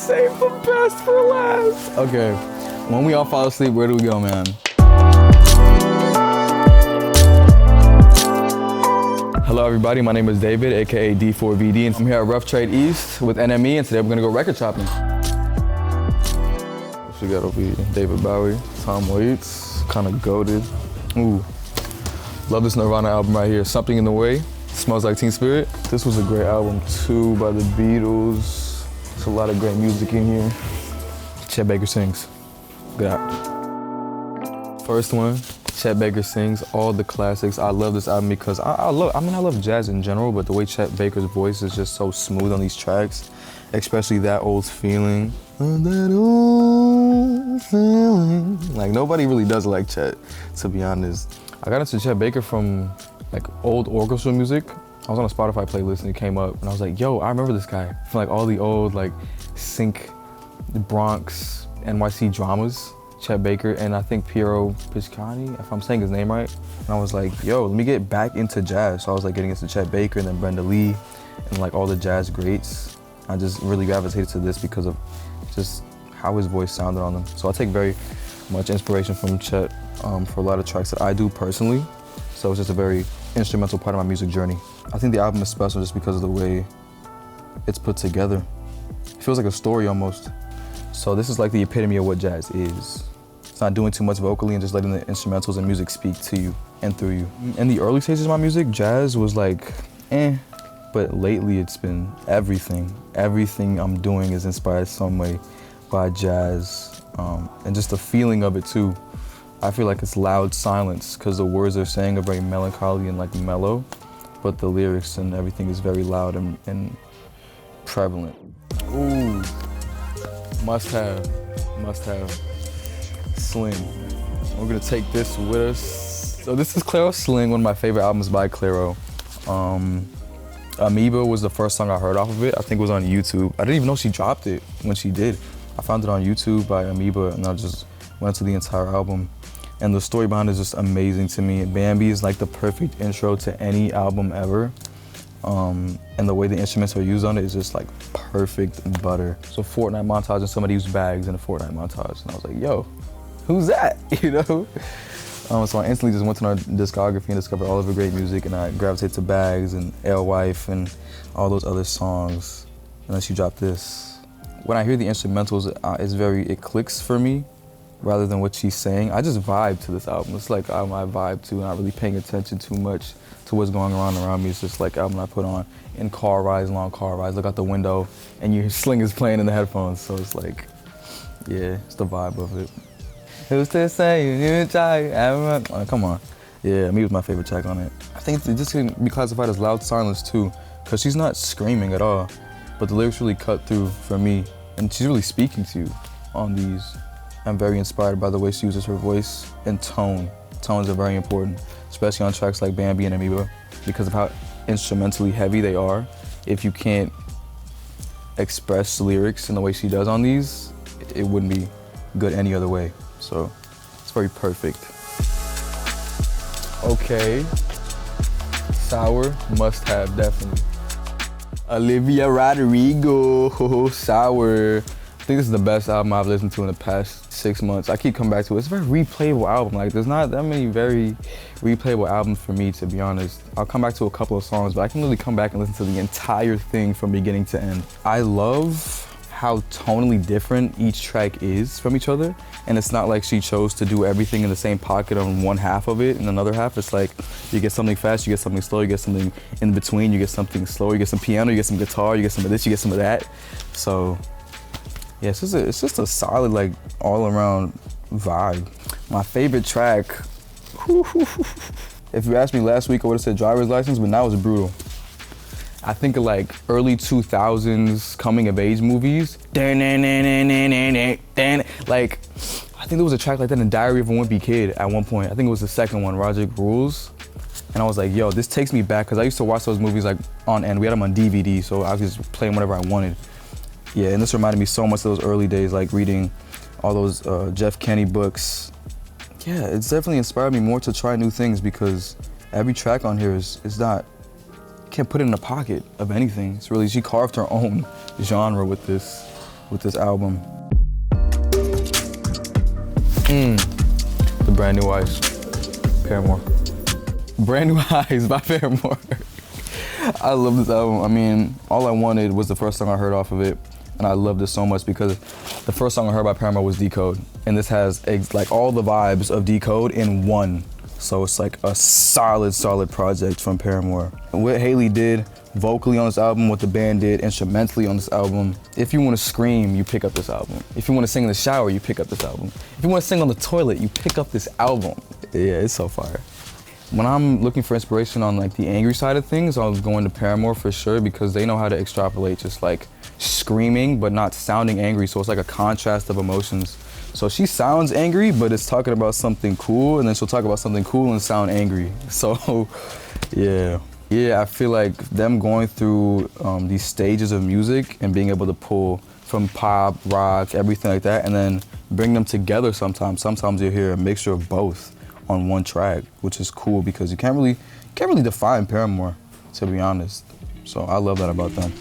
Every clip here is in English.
saved the best for last. Okay, when we all fall asleep, where do we go, man? Hello everybody, my name is David, aka d4vd, and I'm here at Rough Trade East with NME, and today we're gonna go record shopping. What we got over here? David Bowie, Tom Waits, kind of goated. Ooh, love this Nirvana album right here, Something in the Way, Smells Like Teen Spirit. This was a great album too, by the Beatles. There's a lot of great music in here. Chet Baker Sings. Good out. First one, Chet Baker Sings, all the classics. I love this album because I love jazz in general, but the way Chet Baker's voice is just so smooth on these tracks, especially That Old Feeling. That old feeling. Like, nobody really does like Chet, to be honest. I got into Chet Baker from like old orchestral music. I was on a Spotify playlist and it came up and I was like, yo, I remember this guy from like all the old like Sync, Bronx, NYC dramas. Chet Baker and I think Piero Piscani, if I'm saying his name right. And I was like, yo, let me get back into jazz. So I was like getting into Chet Baker and then Brenda Lee and like all the jazz greats. I just really gravitated to this because of just how his voice sounded on them. So I take very much inspiration from Chet for a lot of tracks that I do personally. So it's just a very instrumental part of my music journey. I think the album is special just because of the way it's put together. It feels like a story almost. So this is like the epitome of what jazz is. It's not doing too much vocally and just letting the instrumentals and music speak to you and through you. In the early stages of my music, jazz was like, but lately it's been everything. Everything I'm doing is inspired some way by jazz, and just the feeling of it too. I feel like it's loud silence because the words they're saying are very melancholy and like mellow, but the lyrics and everything is very loud and prevalent. Ooh. Must have. Sling. We're gonna take this with us. So this is Clairo Sling, one of my favorite albums by Clairo. Amoeba was the first song I heard off of it. I think it was on YouTube. I didn't even know she dropped it when she did. I found it on YouTube by Amoeba and I just went to the entire album. And the story behind it is just amazing to me. Bambi is like the perfect intro to any album ever. And the way the instruments are used on it is just like perfect butter. So Fortnite montage and somebody used bags in a Fortnite montage. And I was like, yo, who's that? You know? So I instantly just went to our discography and discovered all of her great music and I gravitated to Bags and Alewife and all those other songs. And then she dropped this. When I hear the instrumentals, it clicks for me rather than what she's saying. I just vibe to this album. It's like I vibe to, not really paying attention too much to what's going on around me. It's just like album I put on in car rides, long car rides, look out the window and your Sling is playing in the headphones. So it's like, yeah, it's the vibe of it. Who's to say you didn't try? Come on. Yeah, me was my favorite track on it. I think this can be classified as loud silence too, because she's not screaming at all, but the lyrics really cut through for me, and she's really speaking to you on these. I'm very inspired by the way she uses her voice and tone. Tones are very important, especially on tracks like Bambi and Amoeba, because of how instrumentally heavy they are. If you can't express lyrics in the way she does on these, it wouldn't be good any other way. So it's very perfect. Okay, Sour, must have, definitely. Olivia Rodrigo, Sour. I think this is the best album I've listened to in the past 6 months. I keep coming back to it. It's a very replayable album. Like, there's not that many very replayable albums for me, to be honest. I'll come back to a couple of songs, but I can really come back and listen to the entire thing from beginning to end. I love how tonally different each track is from each other. And it's not like she chose to do everything in the same pocket on one half of it and another half. It's like, you get something fast, you get something slow, you get something in between, you get something slower, you get some piano, you get some guitar, you get some of this, you get some of that. So, yeah, it's just a solid, like, all-around vibe. My favorite track, if you asked me last week, I would have said Driver's License, but now it's brutal. I think of like early 2000s coming of age movies. Like, I think there was a track like that in Diary of a Wimpy Kid at one point. I think it was the second one, Project Rules. And I was like, yo, this takes me back, because I used to watch those movies like on end. We had them on DVD, so I was just playing whatever I wanted. Yeah, and this reminded me so much of those early days, like reading all those Jeff Kenny books. Yeah, it's definitely inspired me more to try new things, because every track on here is not, can't put it in a pocket of anything. It's really, she carved her own genre with this. with this album. The Brand New Eyes, Paramore. Brand New Eyes by Paramore. I love this album. I mean, All I Wanted was the first song I heard off of it, and I loved it so much because the first song I heard by Paramore was Decode, and this has like all the vibes of Decode in one. So it's like a solid project from Paramore. And what Haley did vocally on this album, what the band did instrumentally on this album. If you want to scream, you pick up this album. If you want to sing in the shower, you pick up this album. If you want to sing on the toilet, you pick up this album. Yeah, it's so fire. When I'm looking for inspiration on like the angry side of things, I was going to Paramore for sure because they know how to extrapolate just like screaming but not sounding angry. So it's like a contrast of emotions. So she sounds angry, but it's talking about something cool, and then she'll talk about something cool and sound angry. So yeah. Yeah, I feel like them going through these stages of music and being able to pull from pop, rock, everything like that, and then bring them together sometimes. Sometimes you hear a mixture of both on one track, which is cool because you can't really define Paramore, to be honest. So I love that about them.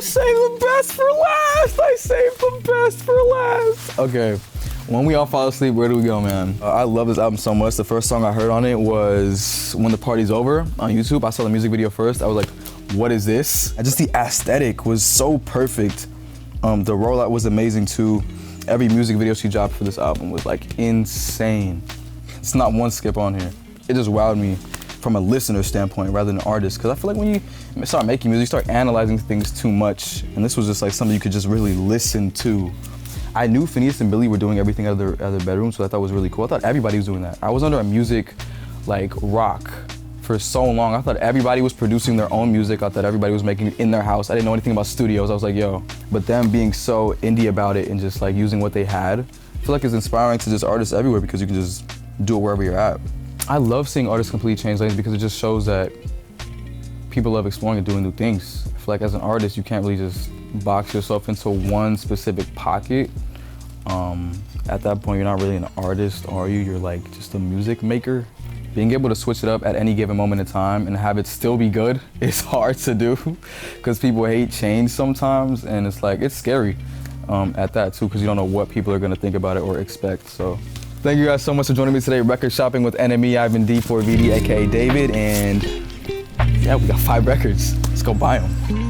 Save the best for last! I saved the best for last! Okay, when we all fall asleep, where do we go, man? I love this album so much. The first song I heard on it was When the Party's Over on YouTube. I saw the music video first. I was like, what is this? And just the aesthetic was so perfect. The rollout was amazing too. Every music video she dropped for this album was like insane. It's not one skip on here. It just wowed me from a listener standpoint rather than an artist. Because I feel like when you start making music, you start analyzing things too much. And this was just like something you could just really listen to. I knew Phineas and Billie were doing everything out of their bedrooms, so I thought it was really cool. I thought everybody was doing that. I was under a music like rock for so long. I thought everybody was producing their own music. I thought everybody was making it in their house. I didn't know anything about studios. I was like, yo. But them being so indie about it and just like using what they had, I feel like it's inspiring to just artists everywhere because you can just do it wherever you're at. I love seeing artists completely change lanes because it just shows that people love exploring and doing new things. I feel like as an artist, you can't really just box yourself into one specific pocket. At that point, you're not really an artist, are you? You're like just a music maker. Being able to switch it up at any given moment in time and have it still be good is hard to do because people hate change sometimes, and it's like, it's scary at that too because you don't know what people are gonna think about it or expect. So thank you guys so much for joining me today. Record shopping with NME. I've been d4vd, aka David, and yeah, we got 5 records. Let's go buy them.